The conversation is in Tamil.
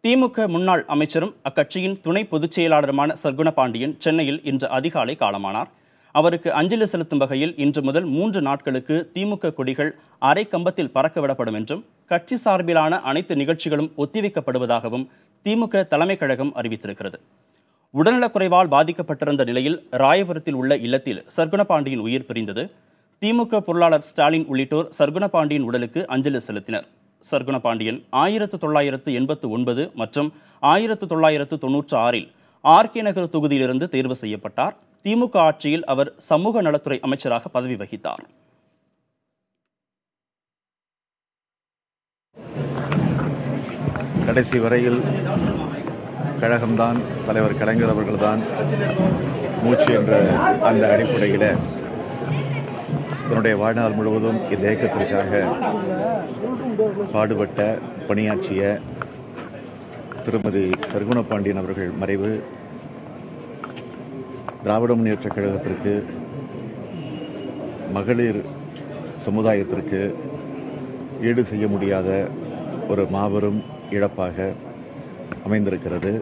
திமுக முன்னாள் அமைச்சரும் அக்கட்சியின் துணை பொதுச் செயலாளருமான சர்க்குண பாண்டியன் சென்னையில் இன்று அதிகாலை காலமானார். அவருக்கு அஞ்சலி செலுத்தும் வகையில் இன்று முதல் 3 நாட்களுக்கு திமுக கொடிகள் அரை கம்பத்தில் பறக்கவிடப்படும் என்றும் கட்சி சார்பிலான அனைத்து நிகழ்ச்சிகளும் ஒத்திவைக்கப்படுவதாகவும் திமுக தலைமை கழகம் அறிவித்திருக்கிறது. உடல்நலக்குறைவால் பாதிக்கப்பட்டிருந்த நிலையில் ராயபுரத்தில் உள்ள இல்லத்தில் சர்க்குண பாண்டியன் உயிர் பிரிந்தது. திமுக பொருளாளர் ஸ்டாலின் உள்ளிட்டோர் சர்க்குண பாண்டியன் உடலுக்கு அஞ்சலி செலுத்தினர். சர்க்குண பாண்டியன் 1989 மற்றும் 1996 ஆர்கே நகர் தொகுதியிலிருந்து தேர்வு செய்யப்பட்டார். திமுக ஆட்சியில் அவர் சமூக நலத்துறை அமைச்சராக பதவி வகித்தார். கடைசி வரையில் கழகம்தான், தலைவர் கலைஞர் அவர்கள்தான் மூச்சு என்ற அந்த அடிப்படையில் தன்னுடைய வாழ்நாள் முழுவதும் இந்த இயக்கத்திற்காக பாடுபட்ட பணியாற்றிய திருமதி சர்க்குண பாண்டியன் அவர்கள் மறைவு திராவிட முன்னேற்றக் கழகத்திற்கு, மகளிர் சமுதாயத்திற்கு ஈடு செய்ய முடியாத ஒரு மாபெரும் இழப்பாக அமைந்திருக்கிறது.